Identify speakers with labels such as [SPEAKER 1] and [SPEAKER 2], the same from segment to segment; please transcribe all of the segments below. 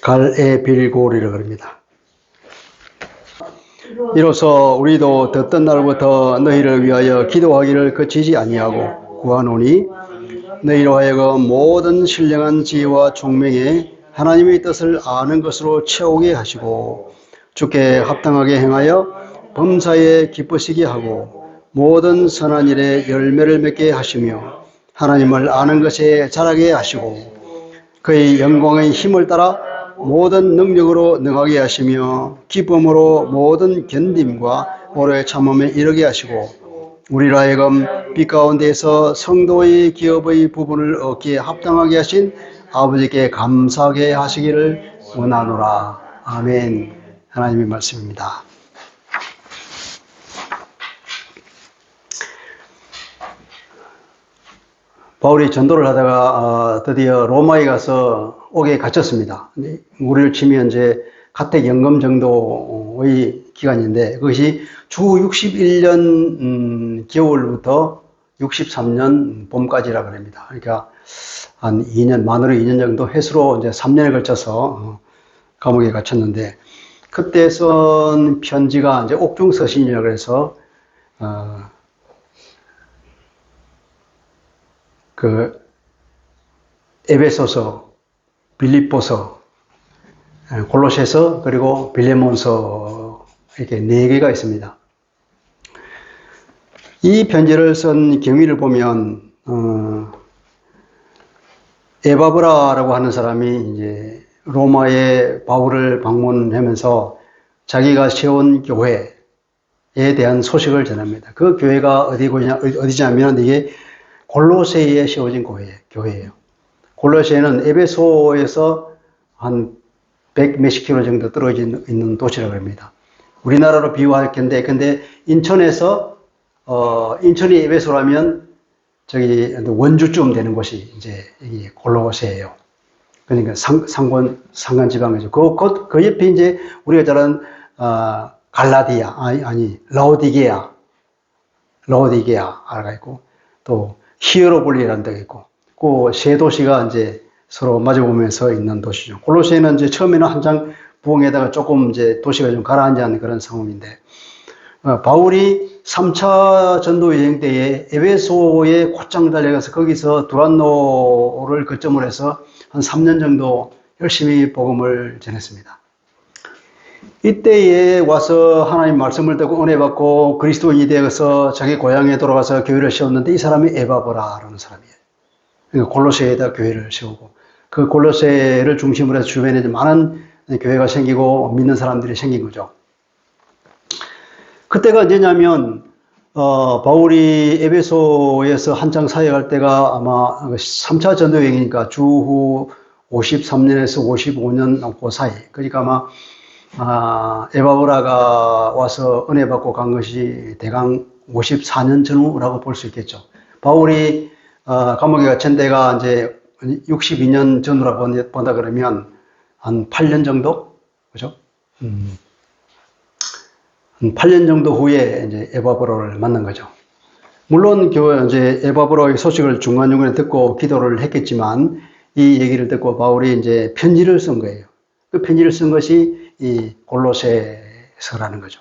[SPEAKER 1] 갈에빌고리라 그럽니다. 이로써 우리도 듣던 날부터 너희를 위하여 기도하기를 그치지 아니하고 구하노니 너희로 하여금 모든 신령한 지혜와 총명에 하나님의 뜻을 아는 것으로 채우게 하시고 주께 합당하게 행하여 범사에 기쁘시게 하고 모든 선한 일에 열매를 맺게 하시며 하나님을 아는 것에 자라게 하시고 그의 영광의 힘을 따라 모든 능력으로 능하게 하시며 기쁨으로 모든 견딤과 오래 참음에 이르게 하시고 우리로 하여금 빛 가운데에서 성도의 기업의 부분을 얻기에 합당하게 하신 아버지께 감사하게 하시기를 원하노라. 아멘. 하나님의 말씀입니다. 바울이 전도를 하다가 드디어 로마에 가서 옥에 갇혔습니다. 우리를 치면 이제 가택연금 정도의 기간인데 그것이 주 61년 겨울부터 63년 봄까지라 그럽니다. 그러니까 한 2년, 만으로 2년 정도 해수로 이제 3년에 걸쳐서 감옥에 갇혔는데 그때 쓴 편지가 이제 옥중서신이라고 해서 그 에베소서, 빌립보서, 골로새서 그리고 빌레몬서 이렇게 4개가 있습니다. 이 편지를 쓴 경위를 보면 에바브라라고 하는 사람이 이제 로마의 바울을 방문하면서 자기가 세운 교회에 대한 소식을 전합니다. 그 교회가 어디냐면 이게 골로새에 세워진 교회예요. 골로새는 에베소에서 한 100 몇십 킬로 정도 떨어져 있는 도시라고 합니다. 우리나라로 비유할 텐데, 근데 인천이 에베소라면 저기 원주쯤 되는 곳이 이제 이 골로새예요. 그러니까 상간 지방이죠. 그 옆에 이제 우리가 잘 아는 갈라디아, 라오디게아가 있고 또 히에로폴리라는 데가 있고 그 세 도시가 이제 서로 마주보면서 있는 도시죠. 골로새는 이제 처음에는 한창 부흥에다가 조금 이제 도시가 좀 가라앉은 그런 상황인데 바울이 3차 전도 여행 때에 에베소에 곧장 달려가서 거기서 두란노를 거점으로 해서 한 3년 정도 열심히 복음을 전했습니다. 이때에 와서 하나님 말씀을 듣고 은혜 받고 그리스도인이 되어서 자기 고향에 돌아가서 교회를 세웠는데 이 사람이 에바브라라는 사람이에요. 그러니까 골로새에다 교회를 세우고 그 골로새를 중심으로 해서 주변에 많은 교회가 생기고 믿는 사람들이 생긴 거죠. 그때가 언제냐면 바울이 에베소에서 한창 사역할 때가 아마 3차 전도 여행이니까 주후 53년에서 55년 그 사이. 그러니까 아마 에바브라가 와서 은혜 받고 간 것이 대강 54년 전후라고 볼 수 있겠죠. 바울이 감옥에 갇힌 데가 이제 62년 전후라고 본다 그러면 한 8년 정도? 그죠? 한 8년 정도 후에 이제 에바브라를 만난 거죠. 물론 이제 에바브라의 소식을 중간중간에 듣고 기도를 했겠지만 이 얘기를 듣고 바울이 이제 편지를 쓴 거예요. 그 편지를 쓴 것이 이 골로새서라는 거죠.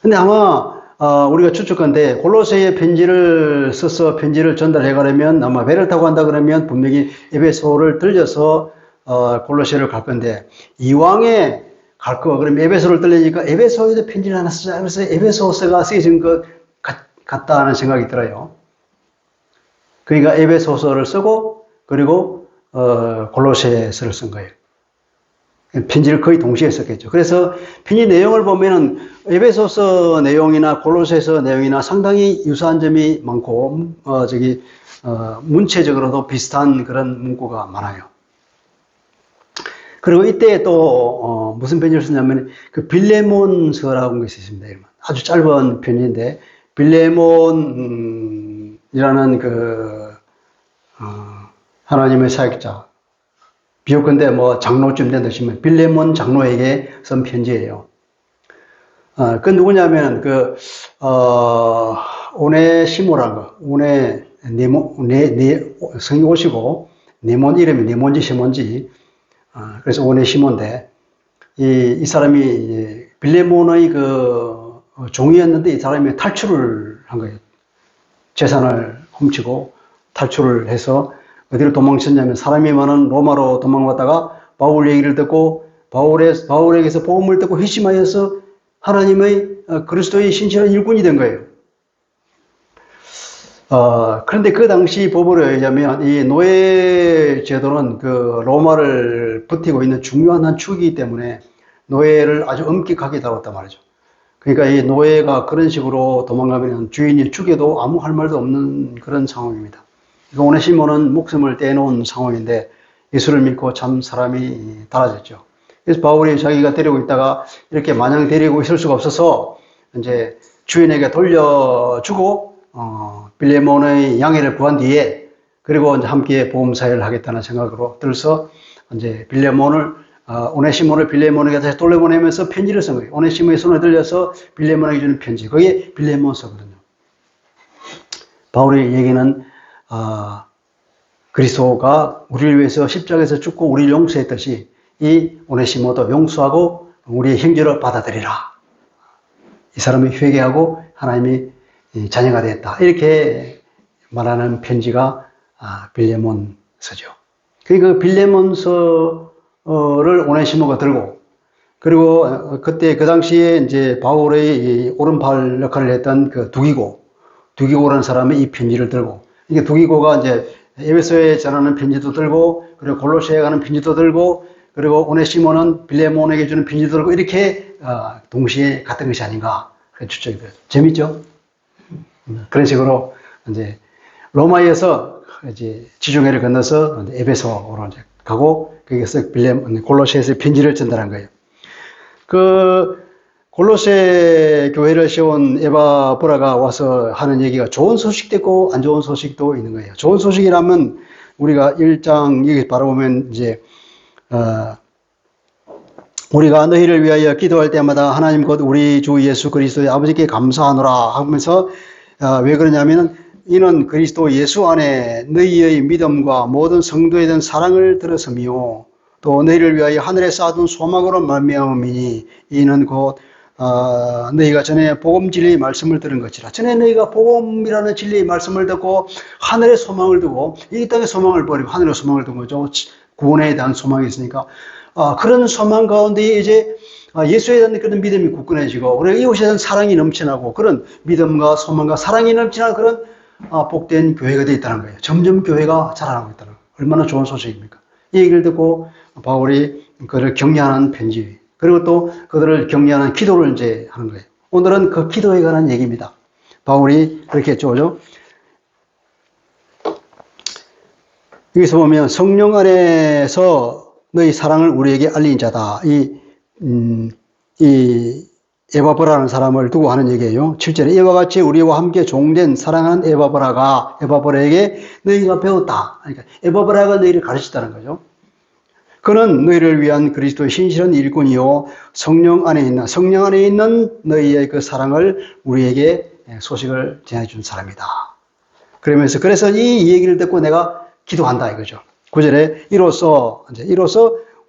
[SPEAKER 1] 근데 아마 우리가 추측한데 골로새에 편지를 써서 편지를 전달해 가려면 아마 배를 타고 간다 그러면 분명히 에베소를 들려서 골로새를 갈 건데 이왕에 갈 거 그러면 에베소를 들리니까 에베소에도 편지를 하나 쓰자. 그래서 에베소서가 쓰여진 것 같다 하는 생각이 들어요. 그러니까 에베소서를 쓰고 그리고 골로새서를 쓴 거예요. 편지를 거의 동시에 썼겠죠. 그래서 편지 내용을 보면은 에베소서 내용이나 골로새서 내용이나 상당히 유사한 점이 많고 문체적으로도 비슷한 그런 문구가 많아요. 그리고 이때 또 무슨 편지를 쓰냐면 그 빌레몬서라고 하는 것이 있습니다. 아주 짧은 편지인데 빌레몬이라는 하나님의 사역자, 비교컨대 장로쯤 된 듯이면 빌레몬 장로에게 쓴 편지예요. 그 누구냐면 오네시모라는 거, 성이 오시고 네몬 이름이 네몬지 시몬지 그래서 오네시모인데, 이 사람이 빌레몬의 그 종이었는데 이 사람이 탈출을 한 거예요. 재산을 훔치고 탈출을 해서 어디로 도망쳤냐면 사람이 많은 로마로 도망갔다가 바울 얘기를 듣고 바울에게서 복음을 듣고 회심하여서 하나님의 그리스도의 신실한 일꾼이 된 거예요. 그런데 그 당시 법으로 의하면 이 노예 제도는 그 로마를 버티고 있는 중요한 한 축이기 때문에 노예를 아주 엄격하게 다뤘단 말이죠. 그러니까 이 노예가 그런 식으로 도망가면 주인이 죽여도 아무 할 말도 없는 그런 상황입니다. 오네시모는 목숨을 떼놓은 상황인데 예수를 믿고 참 사람이 달라졌죠. 그래서 바울이 자기가 데리고 있다가 이렇게 마냥 데리고 있을 수가 없어서 이제 주인에게 돌려주고 빌레몬의 양해를 구한 뒤에 그리고 이제 함께 보험사회를 하겠다는 생각으로 들어서 이제 오네시모를 빌레몬에게 다시 돌려보내면서 편지를 쓴 거예요. 오네시모의 손에 들려서 빌레몬에게 주는 편지. 그게 빌레몬서거든요. 바울의 얘기는 그리스도가 우리를 위해서 십자가에서 죽고 우리를 용서했듯이 이 오네시모도 용서하고 우리의 형제를 받아들이라. 이 사람이 회개하고 하나님이 자녀가 되었다. 이렇게 말하는 편지가 빌레몬서죠. 그 빌레몬서를 오네시모가 들고 그리고 그때 그 당시에 이제 바울의 오른팔 역할을 했던 그 두기고라는 사람이 이 편지를 들고 이게 두기고가 이제 에베소에 전하는 편지도 들고 그리고 골로새에 가는 편지도 들고 그리고 오네시모는 빌레몬에게 주는 편지도 들고 이렇게 동시에 갔던 것이 아닌가 그런 추측이 돼요. 재밌죠? 그런 식으로 이제 로마에서 이제 지중해를 건너서 이제 에베소로 이제 가고 거기서 골로새에서 편지를 전달한 거예요. 그 골로새 교회를 세운 에바브라가 와서 하는 얘기가 좋은 소식도 있고 안 좋은 소식도 있는 거예요. 좋은 소식이라면 우리가 1장 여기 바라보면 이제 우리가 너희를 위하여 기도할 때마다 하나님 곧 우리 주 예수 그리스도의 아버지께 감사하노라 하면서 왜 그러냐면 이는 그리스도 예수 안에 너희의 믿음과 모든 성도에 대한 사랑을 들었으며 또 너희를 위하여 하늘에 쌓아둔 소망으로 말미암음이니 이는 곧 너희가 전에 복음 진리의 말씀을 들은 것이라. 전에 너희가 복음이라는 진리의 말씀을 듣고 하늘의 소망을 두고 이 땅의 소망을 버리고 하늘의 소망을 둔 거죠. 구원에 대한 소망이 있으니까 그런 소망 가운데 이제 예수에 대한 그런 믿음이 굳건해지고 그리고 이웃에 대한 사랑이 넘쳐나고 그런 믿음과 소망과 사랑이 넘치는 그런 복된 교회가 되어 있다는 거예요. 점점 교회가 자라나고 있다는 거예요. 얼마나 좋은 소식입니까? 이 얘기를 듣고 바울이 그를 격려하는 편지 그리고 또 그들을 격려하는 기도를 이제 하는 거예요. 오늘은 그 기도에 관한 얘기입니다. 바울이 그렇게 했죠, 그죠? 여기서 보면 성령 안에서 너희 사랑을 우리에게 알린 자다. 이 에바브라라는 사람을 두고 하는 얘기예요. 7절에 이와 같이 우리와 함께 종된 사랑하는 에바브라에게 너희가 배웠다. 그러니까 에바브라가 너희를 가르쳤다는 거죠. 그는 너희를 위한 그리스도의 신실한 일꾼이요 성령 안에 있는 너희의 그 사랑을 우리에게 소식을 전해 준 사람이다. 그래서 이 얘기를 듣고 내가 기도한다 이거죠. 9절에 이로써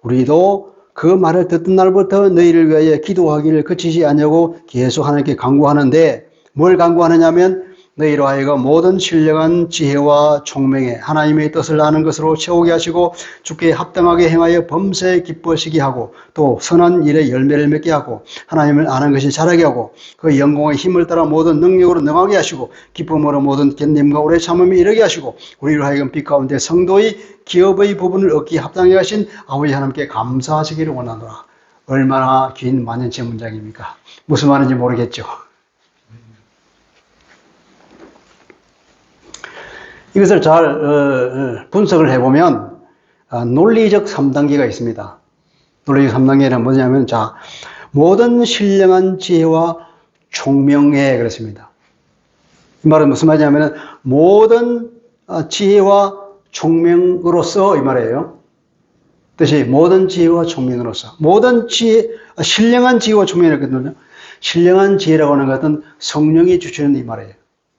[SPEAKER 1] 우리도 그 말을 듣던 날부터 너희를 위하여 기도하기를 그치지 않냐고 계속 하나님께 간구하는데 뭘 간구하느냐면 너희로 하여금 모든 신령한 지혜와 총명에 하나님의 뜻을 아는 것으로 채우게 하시고 주께 합당하게 행하여 범사에 기뻐하시게 하고 또 선한 일에 열매를 맺게 하고 하나님을 아는 것이 자라게 하고 그 영광의 힘을 따라 모든 능력으로 능하게 하시고 기쁨으로 모든 견딤과 오래 참음에 이르게 하시고 우리로 하여금 빛 가운데 성도의 기업의 부분을 얻기에 합당하게 하신 아버지 하나님께 감사하시기를 원하노라. 얼마나 긴 만연체 문장입니까? 무슨 말인지 모르겠죠. 이것을 잘 분석을 해보면 논리적 3단계가 있습니다. 논리적 3단계는 뭐냐면 모든 신령한 지혜와 총명에 그렇습니다. 이 말은 무슨 말이냐면 모든 지혜와 총명으로서 이 말이에요. 뜻이 모든 지혜와 총명으로서 모든 신령한 지혜와 총명이거든요. 신령한 지혜라고 하는 것은 성령이 주시는 이 말이에요.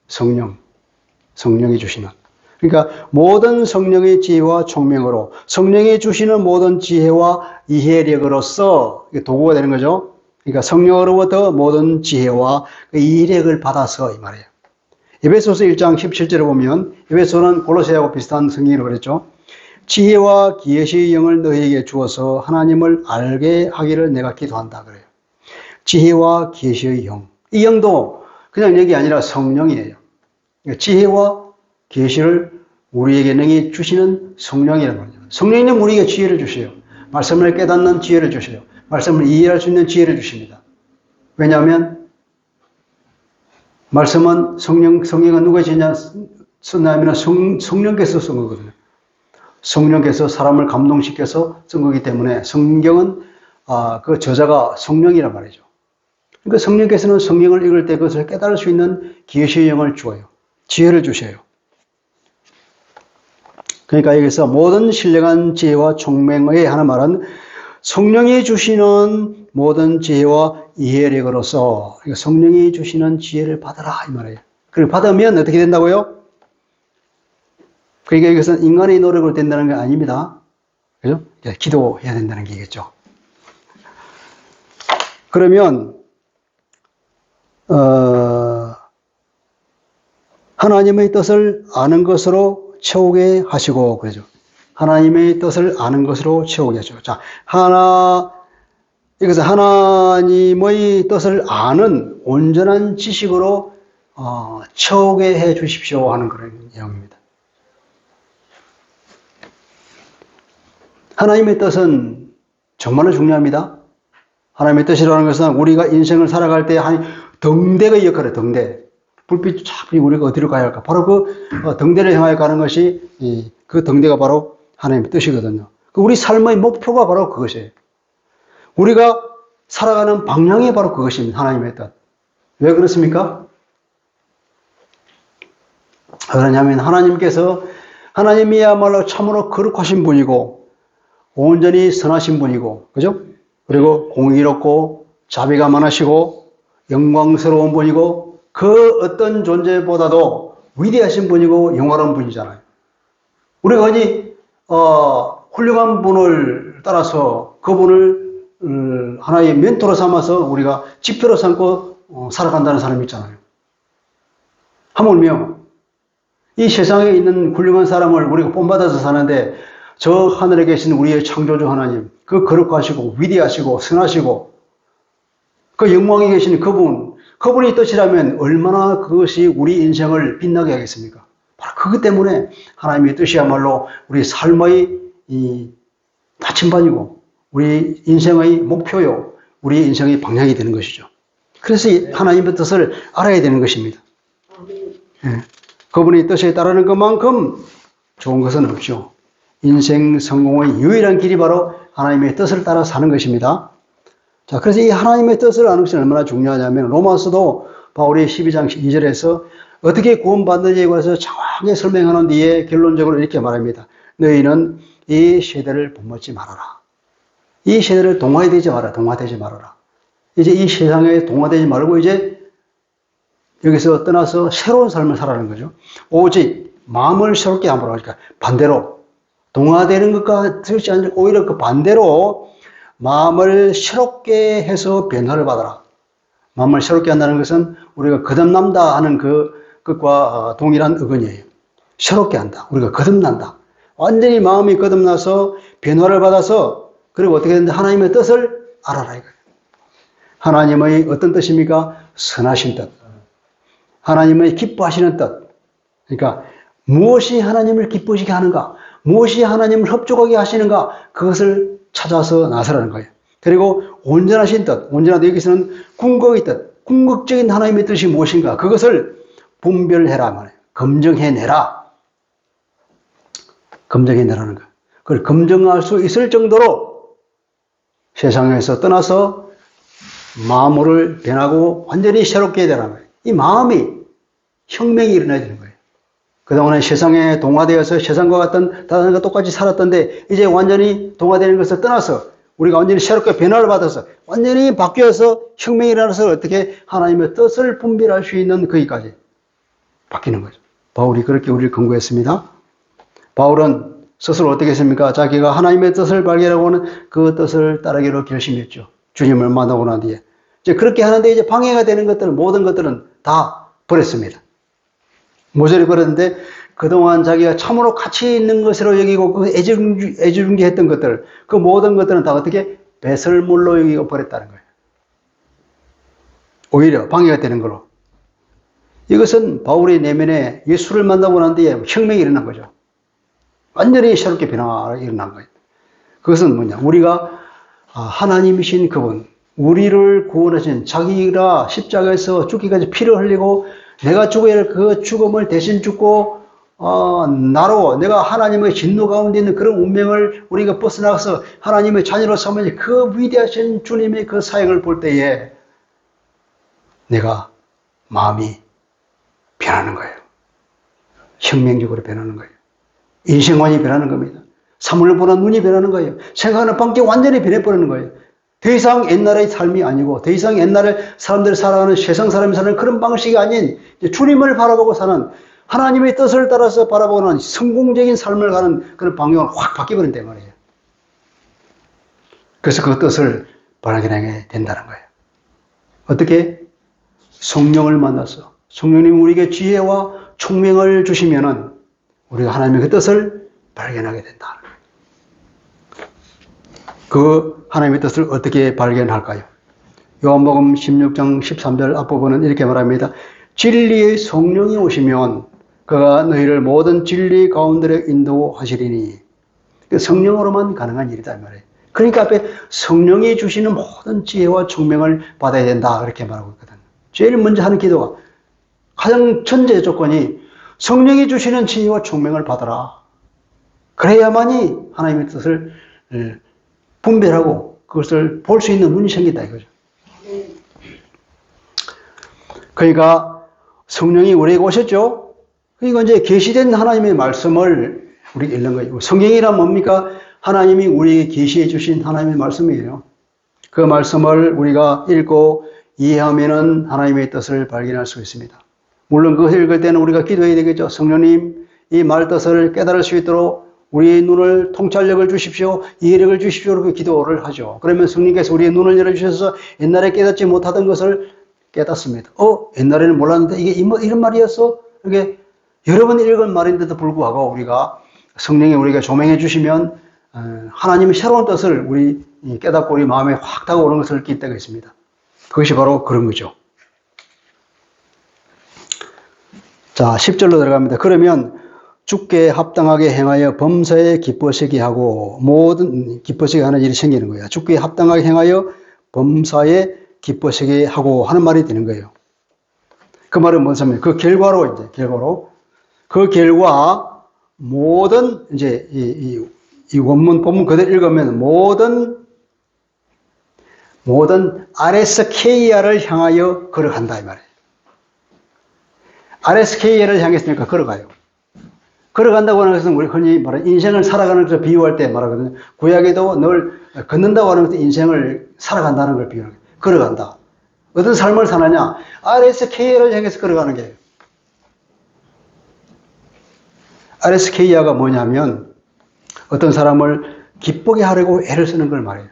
[SPEAKER 1] 성령이 주시는. 그러니까 모든 성령의 지혜와 총명으로 성령이 주시는 모든 지혜와 이해력으로서 도구가 되는 거죠. 그러니까 성령으로부터 모든 지혜와 이해력을 받아서 이 말이에요. 에베소서 1장 17절에 보면 에베소는 골로새하고 비슷한 성경이라고 그랬죠. 지혜와 계시의 영을 너희에게 주어서 하나님을 알게 하기를 내가 기도한다 그래요. 지혜와 계시의 영. 이 영도 그냥 영이 아니라 성령이에요. 그러니까 지혜와 계시를 우리에게 능히 주시는 성령이라는 거죠. 성령님 우리에게 지혜를 주셔요. 말씀을 깨닫는 지혜를 주셔요. 말씀을 이해할 수 있는 지혜를 주십니다. 왜냐하면 말씀은 성령은 누가 썼냐면 성령께서 쓴 거거든요. 성령께서 사람을 감동시켜서 쓴 거기 때문에 성경은 그 저자가 성령이란 말이죠. 그러니까 성령께서는 성경을 읽을 때 그것을 깨달을 수 있는 계시의 영을 주어요. 지혜를 주셔요. 그러니까 여기서 모든 신령한 지혜와 총명의 하는 말은 성령이 주시는 모든 지혜와 이해력으로서 그러니까 성령이 주시는 지혜를 받아라 이 말이에요. 그리고 받으면 어떻게 된다고요? 그러니까 이것은 인간의 노력으로 된다는 게 아닙니다. 그죠? 기도해야 된다는 게 얘기겠죠. 그러면 하나님의 뜻을 아는 것으로 채우게 하시고 그러죠. 하나님의 뜻을 아는 것으로 채우게 하시고. 자, 이것은 하나님의 뜻을 아는 온전한 지식으로 채우게 해 주십시오 하는 그런 내용입니다. 하나님의 뜻은 정말로 중요합니다. 하나님의 뜻이라는 것은 우리가 인생을 살아갈 때 한 등대의 역할을 등대. 불빛이 쫙 우리가 어디로 가야 할까? 바로 그 등대를 향하여 가는 것이 그 등대가 바로 하나님의 뜻이거든요. 우리 삶의 목표가 바로 그것이에요. 우리가 살아가는 방향이 바로 그것입니다. 하나님의 뜻. 왜 그렇습니까? 그러냐면 하나님이야말로 참으로 거룩하신 분이고 온전히 선하신 분이고 그죠? 그리고 공의롭고 자비가 많으시고 영광스러운 분이고 그 어떤 존재보다도 위대하신 분이고 영원한 분이잖아요. 우리가 흔히 훌륭한 분을 따라서 그분을 하나의 멘토로 삼아서 우리가 지표로 삼고 살아간다는 사람이 있잖아요. 하물며 이 세상에 있는 훌륭한 사람을 우리가 본받아서 사는데 저 하늘에 계신 우리의 창조주 하나님, 그 거룩하시고 위대하시고 선하시고 그 영광에 계신 그분이 뜻이라면 얼마나 그것이 우리 인생을 빛나게 하겠습니까? 바로 그것 때문에 하나님의 뜻이야말로 우리 삶의 나침반이고 우리 인생의 목표요, 우리 인생의 방향이 되는 것이죠. 그래서 하나님의 뜻을 알아야 되는 것입니다. 예. 그분의 뜻에 따르는 것만큼 좋은 것은 없죠. 인생 성공의 유일한 길이 바로 하나님의 뜻을 따라 사는 것입니다. 자, 그래서 이 하나님의 뜻을 아는 것이 얼마나 중요하냐면 로마서도 바울이 12장 2절에서 어떻게 구원받는지에 관해서 정확하게 설명하는 뒤에 결론적으로 이렇게 말합니다. 너희는 이 세대를 본받지 말아라. 이 세대를 동화되지 말아라. 이제 이 세상에 동화되지 말고 이제 여기서 떠나서 새로운 삶을 살아가는 거죠. 오직 마음을 새롭게 함으로 하니까 반대로 동화되는 것과 틀리지 않으면 오히려 그 반대로 마음을 새롭게 해서 변화를 받아라. 마음을 새롭게 한다는 것은 우리가 거듭난다 하는 그것과 동일한 의견이에요. 새롭게 한다. 우리가 거듭난다. 완전히 마음이 거듭나서 변화를 받아서 그리고 어떻게 되는데 하나님의 뜻을 알아라 이거예요. 하나님의 어떤 뜻입니까? 선하신 뜻. 하나님의 기뻐하시는 뜻. 그러니까 무엇이 하나님을 기쁘시게 하는가? 무엇이 하나님을 흡족하게 하시는가? 그것을 찾아서 나서라는 거예요. 그리고 온전하신 뜻. 온전하다 여기서는 궁극의 뜻. 궁극적인 하나님의 뜻이 무엇인가? 그것을 분별해라 말이에요. 검증해내라. 검증해내라는 거예요. 그걸 검증할 수 있을 정도로 세상에서 떠나서 마음을 변하고 완전히 새롭게 해야 되라는 거예요. 이 마음이 혁명이 일어나야 되는 거예요. 그동안에 세상에 동화되어서 세상과 같은 다른 것과 똑같이 살았던데 이제 완전히 동화되는 것을 떠나서 우리가 완전히 새롭게 변화를 받아서 완전히 바뀌어서 혁명이 일어나서 어떻게 하나님의 뜻을 분별할 수 있는 거기까지 바뀌는 거죠. 바울이 그렇게 우리를 권고했습니다. 바울은 스스로 어떻게 했습니까? 자기가 하나님의 뜻을 발견하고 하는 그 뜻을 따르기로 결심했죠. 주님을 만나고 난 뒤에. 이제 그렇게 하는데 이제 방해가 되는 것들은, 모든 것들은 다 버렸습니다. 모조리 버렸는데 그동안 자기가 참으로 가치 있는 것으로 여기고 그 애지중지했던 것들, 그 모든 것들은 다 어떻게 배설물로 여기고 버렸다는 거예요. 오히려 방해가 되는 걸로. 이것은 바울의 내면에 예수를 만나고 난 뒤에 혁명이 일어난 거죠. 완전히 새롭게 변화가 일어난 거예요. 그것은 뭐냐? 우리가 하나님이신 그분, 우리를 구원하신 자기가 십자가에서 죽기까지 피를 흘리고 내가 죽어야 할 그 죽음을 대신 죽고 나로 내가 하나님의 진노 가운데 있는 그런 운명을 우리가 벗어나가서 하나님의 자녀로 삼은 그 위대하신 주님의 그 사역을 볼 때에 내가 마음이 변하는 거예요. 혁명적으로 변하는 거예요. 인생관이 변하는 겁니다. 사물을 보는 눈이 변하는 거예요. 생각하는 방식이 완전히 변해버리는 거예요. 더 이상 옛날의 삶이 아니고 더 이상 옛날에 사람들이 살아가는 세상 사람이 사는 그런 방식이 아닌 주님을 바라보고 사는 하나님의 뜻을 따라서 바라보는 성공적인 삶을 가는 그런 방향으로 확 바뀌어버린단 말이에요. 그래서 그 뜻을 발견하게 된다는 거예요. 어떻게? 성령을 만나서 성령님이 우리에게 지혜와 총명을 주시면은 우리가 하나님의 그 뜻을 발견하게 된다. 그 하나님의 뜻을 어떻게 발견할까요? 요한복음 16장 13절 앞부분은 이렇게 말합니다. 진리의 성령이 오시면 그가 너희를 모든 진리 가운데로 인도하시리니. 그 성령으로만 가능한 일이다 이 말이에요. 그러니까 앞에 성령이 주시는 모든 지혜와 총명을 받아야 된다 그렇게 말하고 있거든요. 제일 먼저 하는 기도가 가장 전제 조건이 성령이 주시는 지혜와 총명을 받아라. 그래야만이 하나님의 뜻을 분별하고 그것을 볼 수 있는 눈이 생긴다 이거죠. 그러니까 성령이 우리에게 오셨죠. 그러니까 이제 계시된 하나님의 말씀을 우리가 읽는 거예요. 성경이란 뭡니까? 하나님이 우리에게 계시해 주신 하나님의 말씀이에요. 그 말씀을 우리가 읽고 이해하면은 하나님의 뜻을 발견할 수 있습니다. 물론 그것을 읽을 때는 우리가 기도해야 되겠죠. 성령님, 이 말 뜻을 깨달을 수 있도록 우리의 눈을 통찰력을 주십시오. 이해력을 주십시오. 이렇게 기도를 하죠. 그러면 성령께서 우리의 눈을 열어주셔서 옛날에 깨닫지 못하던 것을 깨닫습니다. 옛날에는 몰랐는데 이게 이런 말이었어? 이게 여러 번 읽은 말인데도 불구하고 우리가 성령이 우리가 조명해 주시면 하나님의 새로운 뜻을 우리 깨닫고 우리 마음에 확 다가오는 것을 느낄 때가 있습니다. 그것이 바로 그런 거죠. 자, 10절로 들어갑니다. 그러면 주께 합당하게 행하여 범사에 기뻐시게 하고 모든 기뻐시게 하는 일이 생기는 거예요. 주께 합당하게 행하여 범사에 기뻐시게 하고 하는 말이 되는 거예요. 그 말은 무슨 말이에요? 그 결과로 그 결과 모든 이제 이 원문 본문 그대로 읽으면 모든 RSKR을 향하여 걸어간다 이 말이에요. RSKR을 향했으니까 걸어가요. 걸어간다고 하는 것은 우리 흔히 말하는 인생을 살아가는 것을 비유할 때 말하거든요. 구약에도 늘 걷는다고 하는 것은 인생을 살아간다는 걸 비유해요. 걸어간다. 어떤 삶을 사느냐? RSKR을 향해서 걸어가는 거예요. RSKR가 뭐냐면 어떤 사람을 기쁘게 하려고 애를 쓰는 걸 말해요.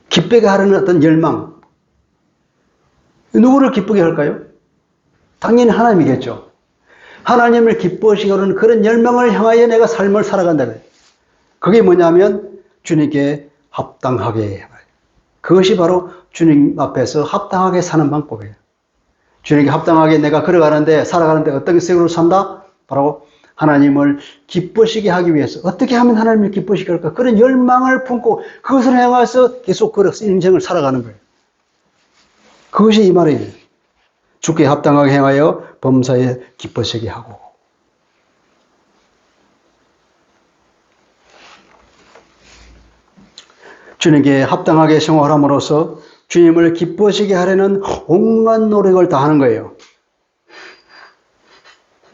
[SPEAKER 1] 기쁘게 하려는 어떤 열망. 누구를 기쁘게 할까요? 당연히 하나님이겠죠. 하나님을 기뻐하시게 하는 그런 열망을 향하여 내가 삶을 살아간다. 그게 뭐냐면 주님께 합당하게. 그것이 바로 주님 앞에서 합당하게 사는 방법이에요. 주님께 합당하게 내가 걸어가는데 살아가는데 어떤 식으로 산다? 바로 하나님을 기쁘시게 하기 위해서 어떻게 하면 하나님을 기쁘시게 할까? 그런 열망을 품고 그것을 향해서 계속 걸어서 인생을 살아가는 거예요. 그것이 이 말이에요. 주께 합당하게 행하여 범사에 기쁘시게 하고. 주님께 합당하게 생활함으로써 주님을 기쁘시게 하려는 온갖 노력을 다하는 거예요.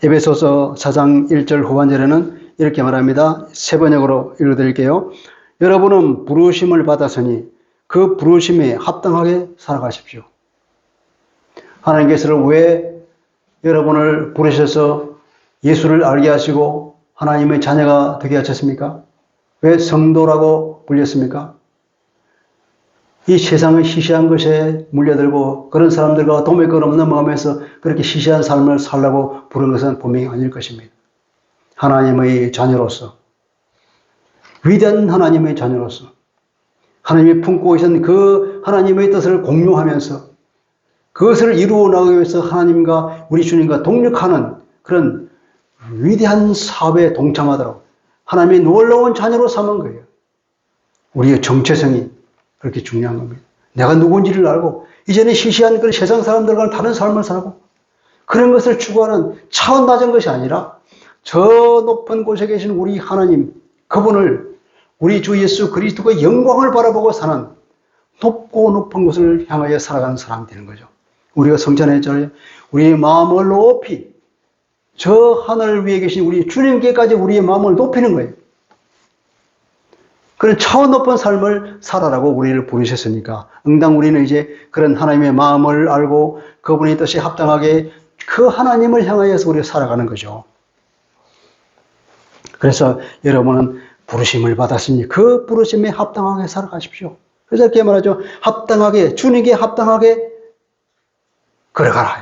[SPEAKER 1] 에베소서 4장 1절 후반절에는 이렇게 말합니다. 세 번역으로 읽어드릴게요. 여러분은 부르심을 받았으니 그 부르심에 합당하게 살아가십시오. 하나님께서는 왜 여러분을 부르셔서 예수를 알게 하시고 하나님의 자녀가 되게 하셨습니까? 왜 성도라고 불렸습니까? 이 세상의 시시한 것에 물려들고 그런 사람들과 도매걸음 넘어가면서 그렇게 시시한 삶을 살라고 부른 것은 분명히 아닐 것입니다. 하나님의 자녀로서, 위대한 하나님의 자녀로서 하나님이 품고 계신 그 하나님의 뜻을 공유하면서 그것을 이루어 나가기 위해서 하나님과 우리 주님과 동력하는 그런 위대한 사업에 동참하도록 하나님의 놀라운 자녀로 삼은 거예요. 우리의 정체성이 그렇게 중요한 겁니다. 내가 누군지를 알고 이제는 시시한 그 세상 사람들과는 다른 삶을 살고 그런 것을 추구하는 차원 낮은 것이 아니라 저 높은 곳에 계신 우리 하나님, 그분을 우리 주 예수 그리스도의 영광을 바라보고 사는 높고 높은 곳을 향하여 살아가는 사람이 되는 거죠. 우리가 성찬했잖아요. 우리의 마음을 높이 저 하늘 위에 계신 우리 주님께까지 우리의 마음을 높이는 거예요. 그런 차원 높은 삶을 살아라고 우리를 부르셨으니까 응당 우리는 이제 그런 하나님의 마음을 알고 그분의 뜻에 합당하게 그 하나님을 향하여서 우리가 살아가는 거죠. 그래서 여러분은 부르심을 받았으니 그 부르심에 합당하게 살아가십시오. 그래서 이렇게 말하죠. 합당하게, 주님께 합당하게 걸어가라.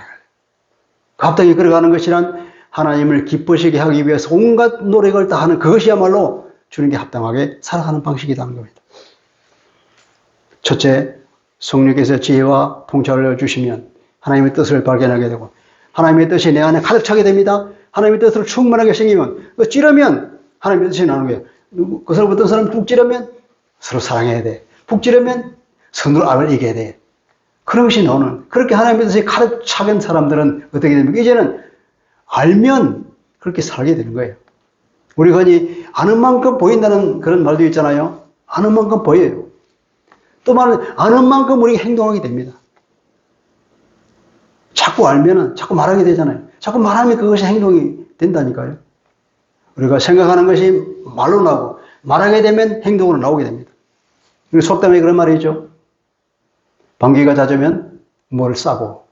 [SPEAKER 1] 그 합당하게 걸어가는 것이란 하나님을 기쁘시게 하기 위해서 온갖 노력을 다하는 그것이야말로 주님께 합당하게 살아가는 방식이라는 겁니다. 첫째, 성령께서 지혜와 통찰을 주시면 하나님의 뜻을 발견하게 되고 하나님의 뜻이 내 안에 가득 차게 됩니다. 하나님의 뜻을 충만하게 생기면 찌르면 하나님의 뜻이 나오는 거예요. 그 사람 어떤 사람 푹 찌르면 서로 사랑해야 돼. 푹 찌르면 선으로 악을 이겨야 돼. 그런 것이 나오는, 그렇게 하나님의 뜻이 가득 차는 사람들은 어떻게 됩니까? 이제는 알면 그렇게 살게 되는 거예요. 우리가 흔히 아는 만큼 보인다는 그런 말도 있잖아요. 아는 만큼 보여요. 또 말은 아는 만큼 우리가 행동하게 됩니다. 자꾸 알면은 자꾸 말하게 되잖아요. 자꾸 말하면 그것이 행동이 된다니까요. 우리가 생각하는 것이 말로 나오고 말하게 되면 행동으로 나오게 됩니다. 속담에 그런 말이 있죠. 방귀가 잦으면 뭘 싸고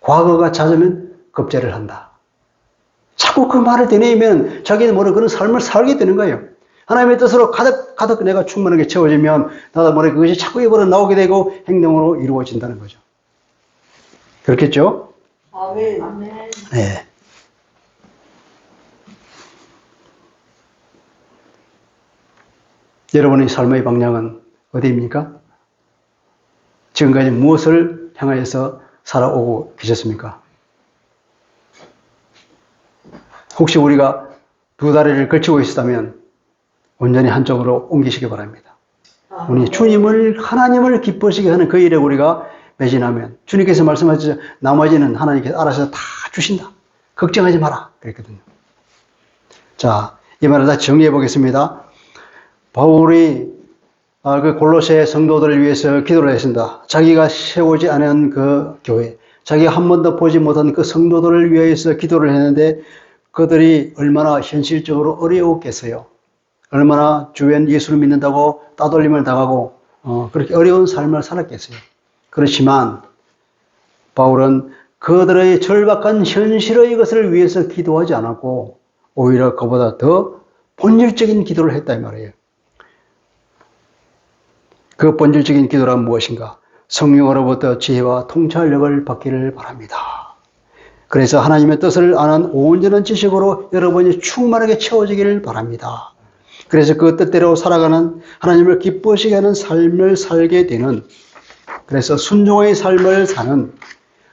[SPEAKER 1] 과거가 잦으면 급제를 한다. 자꾸 그 말을 되뇌이면 자기는 모르는 그런 삶을 살게 되는 거예요. 하나님의 뜻으로 가득 내가 충만하게 채워지면 나도 모르게 그것이 자꾸 입으로 나오게 되고 행동으로 이루어진다는 거죠. 그렇겠죠?
[SPEAKER 2] 아멘.
[SPEAKER 1] 네. 여러분의 삶의 방향은 어디입니까? 지금까지 무엇을 향하여서 살아오고 계셨습니까? 혹시 우리가 두 다리를 걸치고 있었다면 온전히 한쪽으로 옮기시기 바랍니다. 우리 주님을, 하나님을 기뻐시게 하는 그 일에 우리가 매진하면 주님께서 말씀하시죠. 나머지는 하나님께서 알아서 다 주신다. 걱정하지 마라. 그랬거든요. 자, 이 말을 다 정리해 보겠습니다. 바울이 그 골로새 성도들을 위해서 기도를 했습니다. 자기가 세우지 않은 그 교회, 자기가 한 번도 보지 못한 그 성도들을 위해서 기도를 했는데 그들이 얼마나 현실적으로 어려웠겠어요. 얼마나 주변 예수를 믿는다고 따돌림을 당하고 그렇게 어려운 삶을 살았겠어요. 그렇지만 바울은 그들의 절박한 현실의 것을 위해서 기도하지 않았고 오히려 그보다 더 본질적인 기도를 했다 이 말이에요. 그 본질적인 기도란 무엇인가? 성령으로부터 지혜와 통찰력을 받기를 바랍니다. 그래서 하나님의 뜻을 아는 온전한 지식으로 여러분이 충만하게 채워지기를 바랍니다. 그래서 그 뜻대로 살아가는 하나님을 기쁘시게 하는 삶을 살게 되는, 그래서 순종의 삶을 사는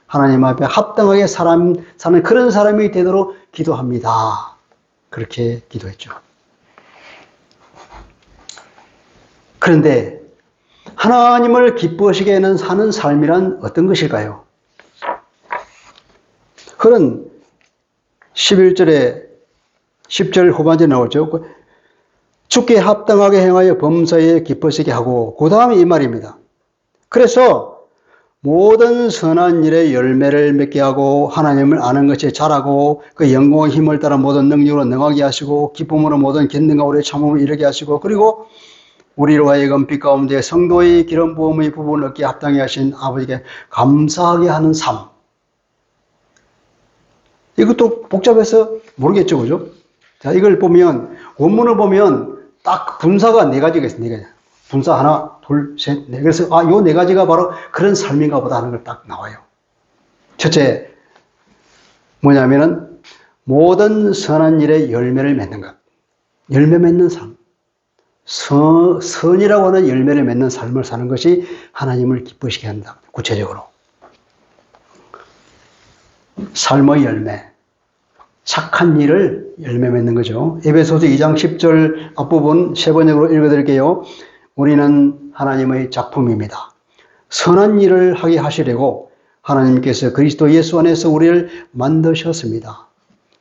[SPEAKER 1] 하나님 앞에 합당하게 사는 그런 사람이 되도록 기도합니다. 그렇게 기도했죠. 그런데 하나님을 기쁘시게 하는 사는 삶이란 어떤 것일까요? 그런 11절에 10절 후반절에 나오죠. 주께 합당하게 행하여 범사에 기쁘시게 하고 그 다음에 이 말입니다. 그래서 모든 선한 일에 열매를 맺게 하고 하나님을 아는 것이 자라고 그 영광의 힘을 따라 모든 능력으로 능하게 하시고 기쁨으로 모든 견능과 우리의 참음을 이루게 하시고 그리고 우리로 하여금 빛 가운데 성도의 기름 부음의 부분을 얻게 합당히 하신 아버지께 감사하게 하는 삶. 이것도 복잡해서 모르겠죠, 그죠? 자, 이걸 보면, 원문을 보면 딱 분사가 네 가지가 있어요, 네 가지. 분사 하나, 둘, 셋, 넷. 그래서, 요 네 가지가 바로 그런 삶인가 보다 하는 걸 딱 나와요. 첫째, 뭐냐면은, 모든 선한 일에 열매를 맺는 것. 열매 맺는 삶. 선이라고 하는 열매를 맺는 삶을 사는 것이 하나님을 기쁘시게 한다. 구체적으로. 삶의 열매. 착한 일을 열매 맺는 거죠. 에베소서 2장 10절 앞부분 세 번역으로 읽어드릴게요. 우리는 하나님의 작품입니다. 선한 일을 하게 하시려고 하나님께서 그리스도 예수 안에서 우리를 만드셨습니다.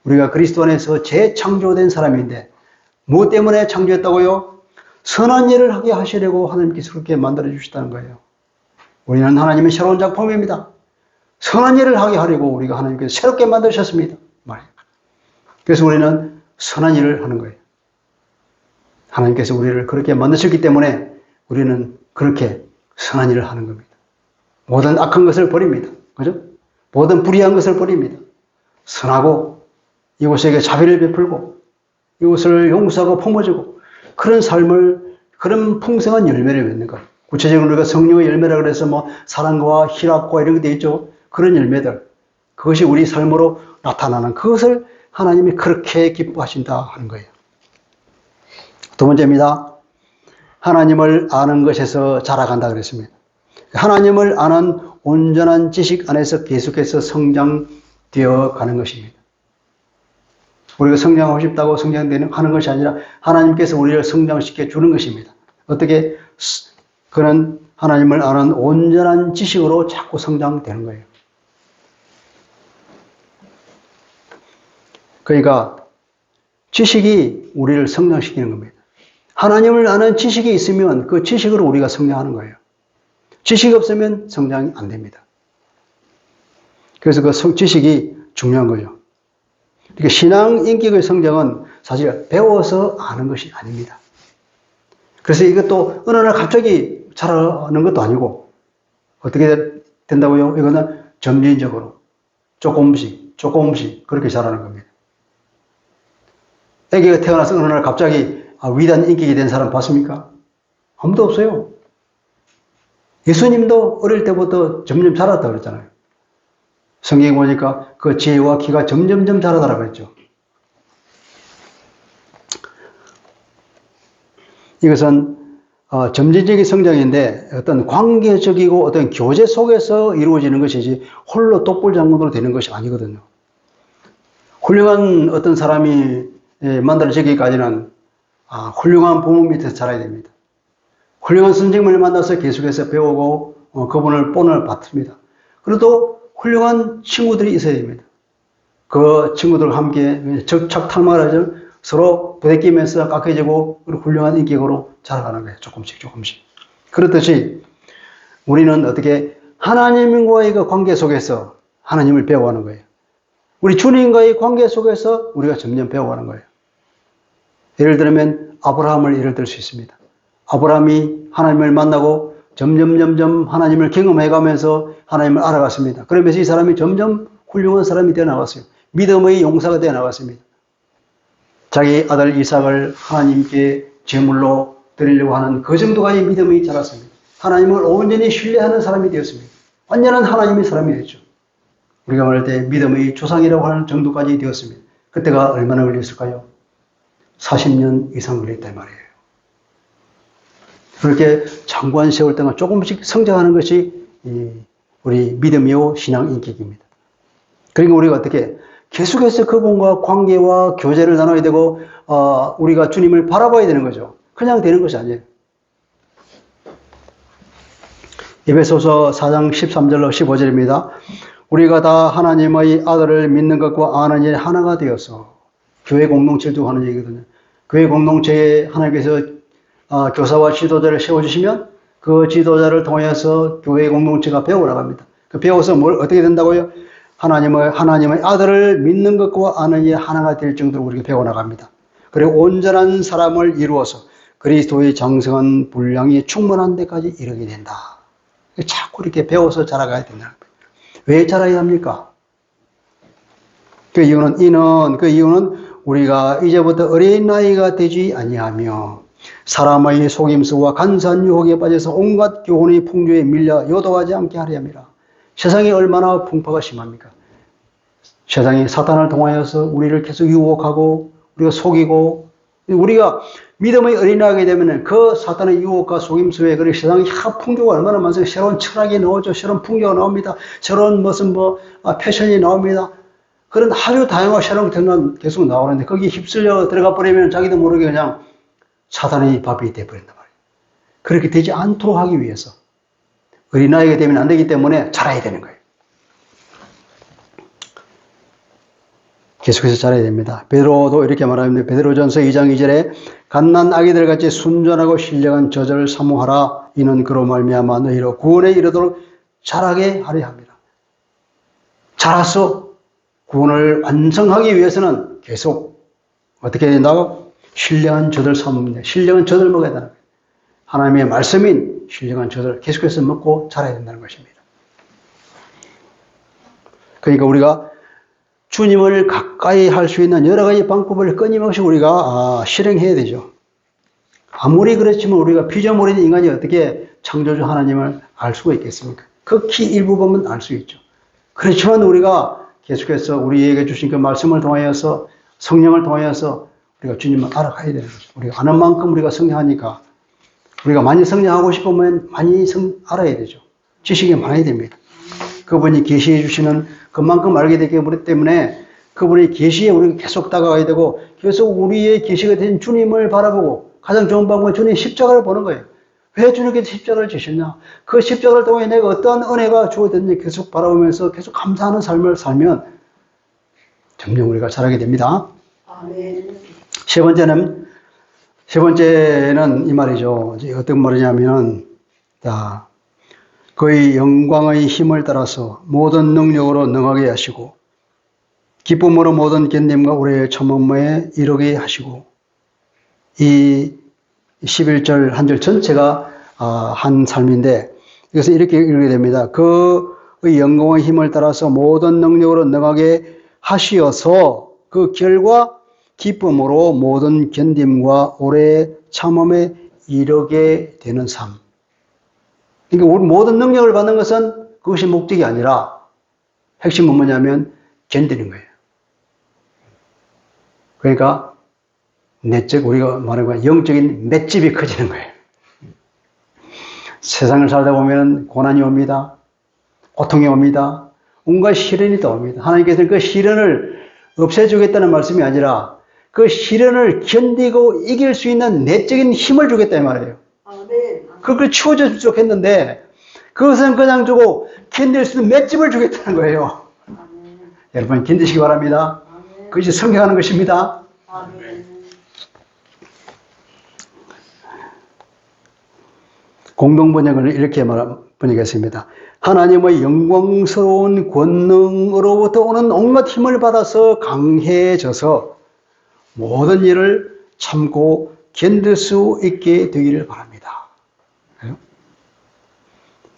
[SPEAKER 1] 우리가 그리스도 안에서 재창조된 사람인데 무엇 때문에 창조했다고요? 선한 일을 하게 하시려고 하나님께서 그렇게 만들어 주셨다는 거예요. 우리는 하나님의 새로운 작품입니다. 선한 일을 하게 하려고 우리가 하나님께서 새롭게 만드셨습니다. 말이에요. 그래서 우리는 선한 일을 하는 거예요. 하나님께서 우리를 그렇게 만드셨기 때문에 우리는 그렇게 선한 일을 하는 겁니다. 모든 악한 것을 버립니다. 그죠? 모든 불의한 것을 버립니다. 선하고 이곳에게 자비를 베풀고 이곳을 용서하고 품어주고 그런 삶을, 그런 풍성한 열매를 맺는 것. 구체적으로 우리가 성령의 열매라 그래서 뭐 사랑과 희락과 이런 게 돼 있죠. 그런 열매들. 그것이 우리 삶으로 나타나는 그것을 하나님이 그렇게 기뻐하신다 하는 거예요. 두 번째입니다. 하나님을 아는 것에서 자라간다 그랬습니다. 하나님을 아는 온전한 지식 안에서 계속해서 성장되어 가는 것입니다. 우리가 성장하고 싶다고 성장하는 것이 아니라 하나님께서 우리를 성장시켜 주는 것입니다. 어떻게? 그는 하나님을 아는 온전한 지식으로 자꾸 성장되는 거예요. 그러니까 지식이 우리를 성장시키는 겁니다. 하나님을 아는 지식이 있으면 그 지식으로 우리가 성장하는 거예요. 지식이 없으면 성장이 안 됩니다. 그래서 그 지식이 중요한 거죠. 그러니까 신앙 인격의 성장은 사실 배워서 아는 것이 아닙니다. 그래서 이것도 어느 날 갑자기 자라는 것도 아니고 어떻게 된다고요? 이거는 점진적으로 조금씩 그렇게 자라는 겁니다. 아기가 태어나서 어느 날 갑자기 위대한 인격이 된 사람 봤습니까? 아무도 없어요. 예수님도 어릴 때부터 점점 자랐다고 그랬잖아요. 성경에 보니까 그 지혜와 키가 점점점 자라더라고 했죠. 이것은 점진적인 성장인데 어떤 관계적이고 어떤 교제 속에서 이루어지는 것이지 홀로 똑불장군으로 되는 것이 아니거든요. 훌륭한 어떤 사람이 만들어지기까지는 훌륭한 부모 밑에서 자라야 됩니다. 훌륭한 선생님을 만나서 계속해서 배우고 그분을 본을 받습니다. 그래도 훌륭한 친구들이 있어야 됩니다. 그 친구들과 함께 적착탕망하죠. 서로 부대끼면서 깎여지고 훌륭한 인격으로 자라가는 거예요. 조금씩. 그렇듯이 우리는 어떻게 하나님과의 그 관계 속에서 하나님을 배워가는 거예요. 우리 주님과의 관계 속에서 우리가 점점 배워가는 거예요. 예를 들면 아브라함을 예를 들 수 있습니다. 아브라함이 하나님을 만나고 점점 하나님을 경험해가면서 하나님을 알아갔습니다. 그러면서 이 사람이 점점 훌륭한 사람이 되어 나갔어요. 믿음의 용사가 되어 나갔습니다. 자기 아들 이삭을 하나님께 제물로 드리려고 하는 그 정도까지 믿음이 자랐습니다. 하나님을 온전히 신뢰하는 사람이 되었습니다. 완전한 하나님의 사람이 됐죠. 우리가 말할 때 믿음의 조상이라고 하는 정도까지 되었습니다. 그때가 얼마나 걸렸을까요? 40년 이상 걸렸단 말이에요. 그렇게 장관 세월 동안 조금씩 성장하는 것이 우리 믿음이요 신앙 인격입니다. 그러니까 우리가 어떻게 계속해서 그분과 관계와 교제를 나눠야 되고 우리가 주님을 바라봐야 되는 거죠. 그냥 되는 것이 아니에요. 에베소서 4장 13절로 15절입니다. 우리가 다 하나님의 아들을 믿는 것과 아는 일에 하나가 되어서 교회 공동체를 두고 하는 얘기거든요. 교회 공동체에 하나님께서 교사와 지도자를 세워주시면 그 지도자를 통해서 교회 공동체가 배워나갑니다. 그 배워서 어떻게 된다고요? 하나님의 아들을 믿는 것과 아는 일에 하나가 될 정도로 우리가 배워나갑니다. 그리고 온전한 사람을 이루어서 그리스도의 장성한 분량이 충만한 데까지 이르게 된다. 자꾸 이렇게 배워서 자라가야 된다. 왜 자라야 합니까? 그 이유는 우리가 이제부터 어린 나이가 되지 아니하며 사람의 속임수와 간사한 유혹에 빠져서 온갖 교훈의 풍조에 밀려 요도하지 않게 하려 함이라. 세상이 얼마나 풍파가 심합니까? 세상이 사탄을 통하여서 우리를 계속 유혹하고 우리가 속이고, 우리가 믿음의 어린아이가 되면 그 사탄의 유혹과 속임수에 그 세상의 풍조가 얼마나 많습니까? 새로운 철학이 나오죠. 새로운 풍조가 나옵니다. 새로운 무슨 패션이 나옵니다. 그런 아주 다양한 새로운 경험 계속 나오는데 거기에 휩쓸려 들어가 버리면 자기도 모르게 그냥 사탄의 밥이 되어버린단 말이에요. 그렇게 되지 않도록 하기 위해서 어린아이가 되면 안 되기 때문에 자라야 되는 거예요. 계속해서 자라야 됩니다. 베드로도 이렇게 말합니다. 베드로전서 2장 2절에 갓난 아기들 같이 순전하고 신령한 저절을 사모하라. 이는 그로 말미암아 너희로 구원에 이르도록 자라게 하려 합니다. 자라서 구원을 완성하기 위해서는 계속 어떻게 해야 된다고? 신령한 젖을 사모합니다. 신령한 젖을 먹어야 된다는 거예요. 하나님의 말씀인 신령한 젖을 계속해서 먹고 자라야 된다는 것입니다. 그러니까 우리가 주님을 가까이 할 수 있는 여러 가지 방법을 끊임없이 우리가 실행해야 되죠. 아무리 그렇지만 우리가 피조물인 인간이 어떻게 창조주 하나님을 알 수가 있겠습니까? 극히 일부분은 알 수 있죠. 그렇지만 우리가 계속해서 우리에게 주신 그 말씀을 통하여서 성령을 통하여서 우리가 주님을 알아가야 되는 거죠. 우리가 아는 만큼 우리가 성장하니까 우리가 많이 성장하고 싶으면 많이 알아야 되죠. 지식이 많아야 됩니다. 그분이 계시해 주시는 그만큼 알게 되기 때문에 그분의 계시에 우리가 계속 다가가야 되고 계속 우리의 계시가 된 주님을 바라보고 가장 좋은 방법은 주님의 십자가를 보는 거예요. 왜 주님께서 십자가를 지셨냐? 그 십자가를 통해 내가 어떠한 은혜가 주어졌는지 계속 바라보면서 계속 감사하는 삶을 살면 점점 우리가 자라게 됩니다. 아멘. 세 번째는 이 말이죠. 어떤 말이냐면, 그의 영광의 힘을 따라서 모든 능력으로 능하게 하시고, 기쁨으로 모든 견딤과 우리의 참음에 이르게 하시고, 이 11절 한 절 전체가 한 삶인데, 이것은 이렇게 읽게 됩니다. 그의 영광의 힘을 따라서 모든 능력으로 능하게 하시어서 그 결과 기쁨으로 모든 견딤과 오래 참음에 이르게 되는 삶. 그러니까 우리 모든 능력을 받는 것은 그것이 목적이 아니라 핵심은 뭐냐면 견디는 거예요. 그러니까 내적 우리가 말하는 영적인 맷집이 커지는 거예요. 세상을 살다 보면 고난이 옵니다. 고통이 옵니다. 온갖 시련이 또 옵니다. 하나님께서는 그 시련을 없애주겠다는 말씀이 아니라 그 시련을 견디고 이길 수 있는 내적인 힘을 주겠다 이 말이에요. 그걸 치워줬으면 좋겠는데 그것은 그냥 주고 견딜 수 있는 맷집을 주겠다는 거예요. 여러분 견디시기 바랍니다. 그것이 성경하는 것입니다. 공동번역을 이렇게 번역했습니다. 하나님의 영광스러운 권능으로부터 오는 온갖 힘을 받아서 강해져서 모든 일을 참고 견딜 수 있게 되기를 바랍니다.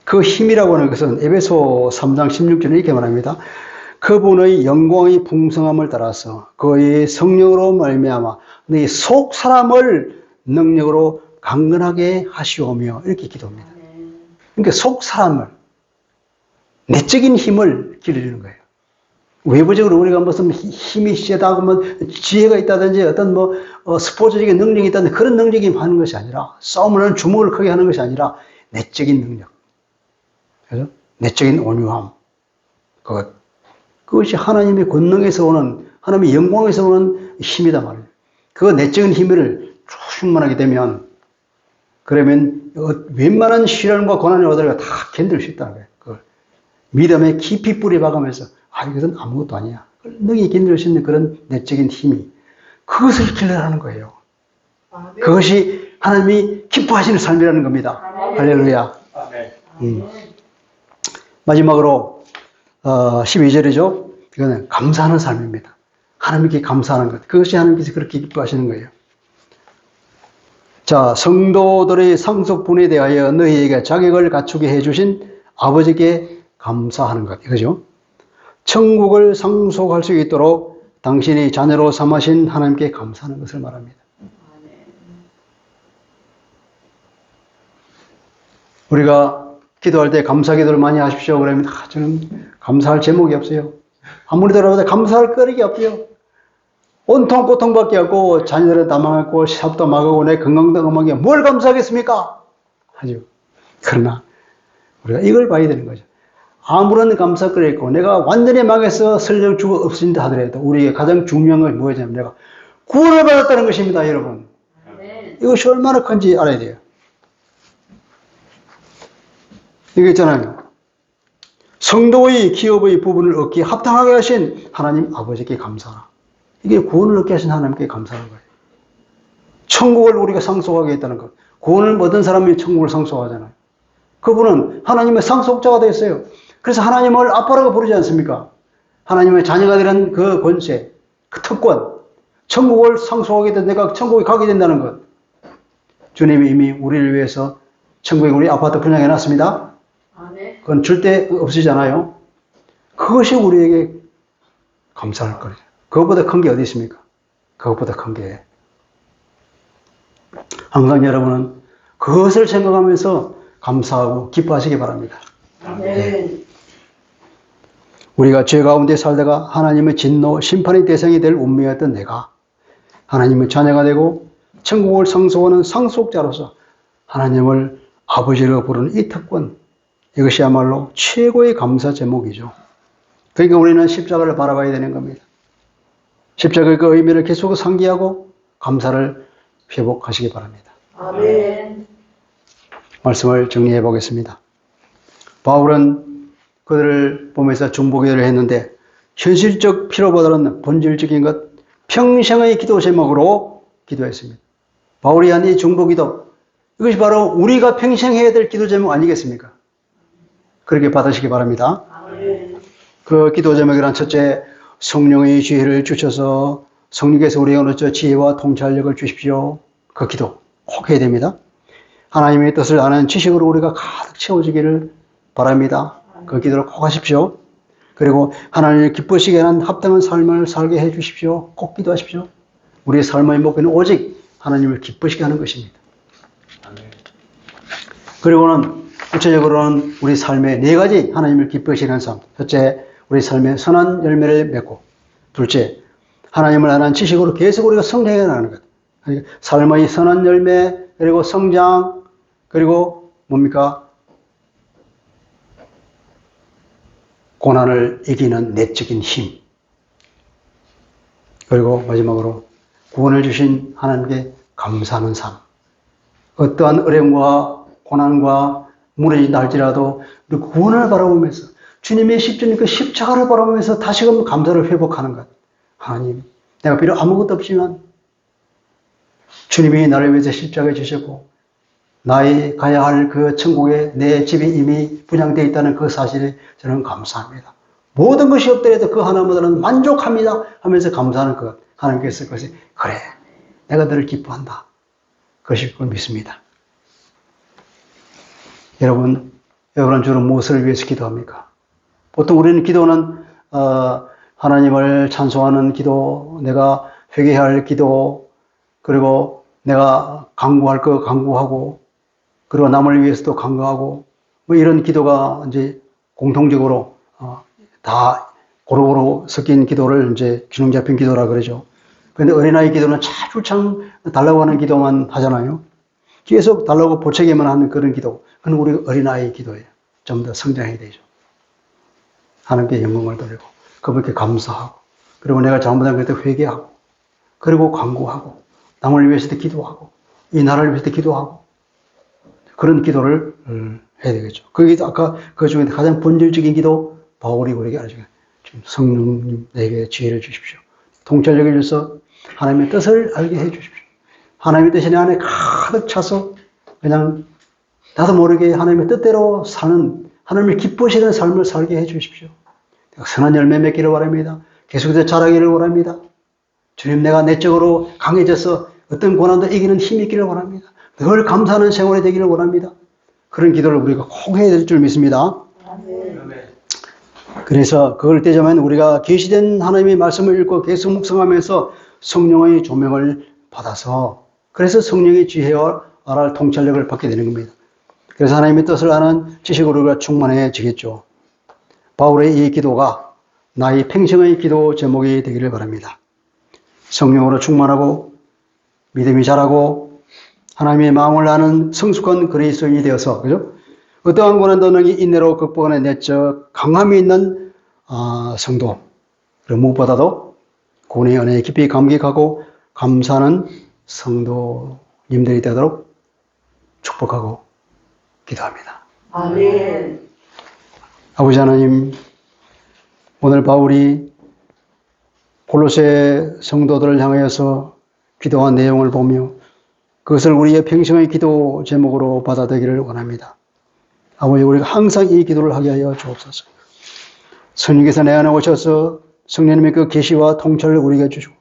[SPEAKER 1] 그 힘이라고 하는 것은 에베소 3장 16절에 이렇게 말합니다. 그분의 영광의 풍성함을 따라서 그의 성령으로 말미암아 네 속 사람을 능력으로 강건하게 하시오며 이렇게 기도합니다. 그러니까 속 사람을 내적인 힘을 길러주는 거예요. 외부적으로 우리가 무슨 힘이 세다고 하면 지혜가 있다든지 어떤 스포츠적인 능력이 있다든지 그런 능력이 하는 것이 아니라 싸움을 하는 주먹을 크게 하는 것이 아니라 내적인 능력. 그래서 내적인 온유함. 그것이 하나님의 권능에서 오는 하나님의 영광에서 오는 힘이다 말이에요. 그 내적인 힘을 충만하게 되면 그러면 웬만한 시련과 고난을 얻으려 다 견딜 수 있다는 거예요. 그걸 믿음에 깊이 뿌리 박으면서 이것은 아무것도 아니야. 능히 견딜 수 있는 그런 내적인 힘이 그것을 길러라는 거예요. 그것이 하나님이 기뻐하시는 삶이라는 겁니다. 할렐루야. 마지막으로 12절이죠. 이거는 감사하는 삶입니다. 하나님께 감사하는 것. 그것이 하나님께서 그렇게 기뻐하시는 거예요. 자, 성도들의 상속분에 대하여 너희에게 자격을 갖추게 해주신 아버지께 감사하는 것. 이거죠. 천국을 상속할 수 있도록 당신이 자녀로 삼으신 하나님께 감사하는 것을 말합니다. 우리가 기도할 때 감사 기도를 많이 하십시오. 그러면 저는 감사할 제목이 없어요. 아무리 들어봐도 감사할 거리가 없어요. 온통 고통밖에 없고 자녀들은 다 망했고 사업도 망하고 내 건강도 망하게 뭘 감사하겠습니까? 하죠. 그러나 우리가 이걸 봐야 되는 거죠. 아무런 감사거리 있고 내가 완전히 망해서 설령 죽어 없으신다 하더라도 우리에게 가장 중요한 건 무엇이냐면 내가 구원을 받았다는 것입니다. 여러분. 이것이 얼마나 큰지 알아야 돼요. 이게 있잖아요. 성도의 기업의 부분을 얻기에 합당하게 하신 하나님 아버지께 감사하라. 이게 구원을 얻게 하신 하나님께 감사하는 거예요. 천국을 우리가 상속하게 했다는 것. 구원을 얻은 사람이 천국을 상속하잖아요. 그분은 하나님의 상속자가 됐어요. 그래서 하나님을 아빠라고 부르지 않습니까? 하나님의 자녀가 되는 그 권세, 그 특권, 천국을 상속하게 된 내가 천국에 가게 된다는 것. 주님이 이미 우리를 위해서 천국에 우리 아파트 분양해 놨습니다. 그건 절대 없으잖아요. 그것이 우리에게 감사할 거예요. 그것보다 큰 게 어디 있습니까? 그것보다 큰 게. 항상 여러분은 그것을 생각하면서 감사하고 기뻐하시기 바랍니다. 네. 우리가 죄 가운데 살다가 하나님의 진노, 심판의 대상이 될 운명이었던 내가 하나님의 자녀가 되고 천국을 상속하는 상속자로서 하나님을 아버지로 부르는 이 특권, 이것이야말로 최고의 감사 제목이죠. 그러니까 우리는 십자가를 바라봐야 되는 겁니다. 십자가의 그 의미를 계속 상기하고 감사를 회복하시기 바랍니다. 아멘. 말씀을 정리해 보겠습니다. 바울은 그들을 보면서 중보기도를 했는데 현실적 필요보다는 본질적인 것, 평생의 기도 제목으로 기도했습니다. 바울이 한 이 중보기도, 이것이 바로 우리가 평생 해야 될 기도 제목 아니겠습니까? 그렇게 받으시기 바랍니다. 그 기도 제목이란 첫째, 성령의 지혜를 주셔서 성령께서 우리에게 어쩌 지혜와 통찰력을 주십시오. 그 기도 꼭 해야 됩니다. 하나님의 뜻을 아는 지식으로 우리가 가득 채워지기를 바랍니다. 그 기도를 꼭 하십시오. 그리고 하나님을 기쁘시게 하는 합당한 삶을 살게 해 주십시오. 꼭 기도하십시오. 우리의 삶의 목표는 오직 하나님을 기쁘시게 하는 것입니다. 그리고는 구체적으로는 우리 삶의 네 가지 하나님을 기쁘시게 하는 삶. 첫째, 우리 삶의 선한 열매를 맺고, 둘째, 하나님을 아는 지식으로 계속 우리가 성장해 나가는 것. 삶의 선한 열매, 그리고 성장, 그리고 뭡니까? 고난을 이기는 내적인 힘. 그리고 마지막으로 구원을 주신 하나님께 감사하는 삶. 어떠한 어려움과 고난과 무너진다 할지라도 우리 구원을 바라보면서 주님의 십자가 그 십자가를 바라보면서 다시금 감사를 회복하는 것. 하나님, 내가 비록 아무것도 없지만 주님이 나를 위해서 십자가에 주셨고 나의 가야 할 그 천국에 내 집이 이미 분양되어 있다는 그 사실에 저는 감사합니다. 모든 것이 없더라도 그 하나보다는 만족합니다 하면서 감사하는 것. 하나님께서 그것이 그래, 내가 너를 기뻐한다. 그것이 그걸 믿습니다. 여러분 주로 무엇을 위해서 기도합니까? 보통 우리는 기도는 하나님을 찬송하는 기도, 내가 회개해야 할 기도, 그리고 내가 강구할 거 강구하고, 그리고 남을 위해서도 강구하고, 뭐 이런 기도가 이제 공통적으로 다 고루고루 섞인 기도를 이제 균형 잡힌 기도라 그러죠. 그런데 어린아이 기도는 차줄창 달라고 하는 기도만 하잖아요. 계속 달라고 보채기만 하는 그런 기도. 그건 우리 어린아이 기도예요. 좀 더 성장해야 되죠. 하나님께 영광을 돌리고, 그분께 감사하고, 그리고 내가 잘못한 것에 회개하고, 그리고 간구하고, 남을 위해서도 기도하고, 이 나라를 위해서도 기도하고, 그런 기도를 해야 되겠죠. 그게 아까 그 중에 가장 본질적인 기도, 바울이 우리에게 알려주는 성령님 내게 지혜를 주십시오. 통찰력을 주셔서 하나님의 뜻을 알게 해 주십시오. 하나님의 뜻이 내 안에 가득 차서 그냥 나도 모르게 하나님의 뜻대로 사는, 하나님을 기쁘시는 삶을 살게 해 주십시오. 선한 열매 맺기를 바랍니다. 계속해서 자라기를 바랍니다. 주님, 내가 내적으로 강해져서 어떤 고난도 이기는 힘이 있기를 바랍니다. 늘 감사하는 생활이 되기를 원합니다. 그런 기도를 우리가 꼭 해야 될 줄 믿습니다. 그래서 그걸 때자면 우리가 계시된 하나님의 말씀을 읽고 계속 묵상하면서 성령의 조명을 받아서 그래서 성령의 지혜와 알할 통찰력을 받게 되는 겁니다. 그래서 하나님의 뜻을 아는 지식으로 우리가 충만해지겠죠. 바울의 이 기도가 나의 평생의 기도 제목이 되기를 바랍니다. 성령으로 충만하고 믿음이 자라고 하나님의 마음을 아는 성숙한 그리스도인이 되어서, 그죠? 어떠한 고난도 능히 인내로 극복하는 내적 강함이 있는 성도, 그리고 무엇보다도 구원의 은혜에 깊이 감격하고 감사하는 성도님들이 되도록 축복하고 기도합니다.
[SPEAKER 2] 아멘.
[SPEAKER 1] 아버지 하나님, 오늘 바울이 골로새 성도들을 향하여서 기도한 내용을 보며 그것을 우리의 평생의 기도 제목으로 받아들이기를 원합니다. 아버지, 우리가 항상 이 기도를 하게 하여 주옵소서. 성령께서 내 안에 오셔서 성령님의 그 계시와 통찰을 우리에게 주시고,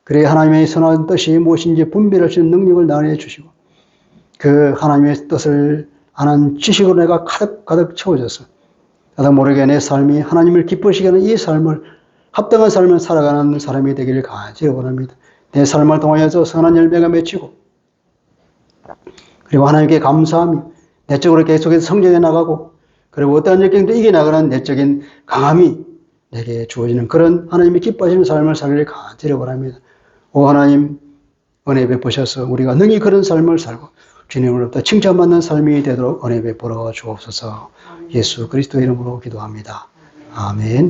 [SPEAKER 1] 그래 하나님의 선한 뜻이 무엇인지 분별할 수 있는 능력을 나눠 주시고, 그 하나님의 뜻을 아는 지식으로 내가 가득 채워져서 나도 모르게 내 삶이 하나님을 기쁘시게 하는 이 삶을, 합당한 삶을 살아가는 사람이 되기를 간절히 원합니다. 내 삶을 통하여서 선한 열매가 맺히고, 그리고 하나님께 감사하며 내적으로 계속해서 성장해 나가고, 그리고 어떠한 역경도 이겨나가는 내적인 강함이 내게 주어지는 그런 하나님이 기뻐하시는 삶을 살기를 간절히 원합니다. 오 하나님, 은혜 베푸셔서 우리가 능히 그런 삶을 살고 주님으로부터 칭찬받는 삶이 되도록 은혜 베풀어 주옵소서. 예수 그리스도 이름으로 기도합니다. 아멘.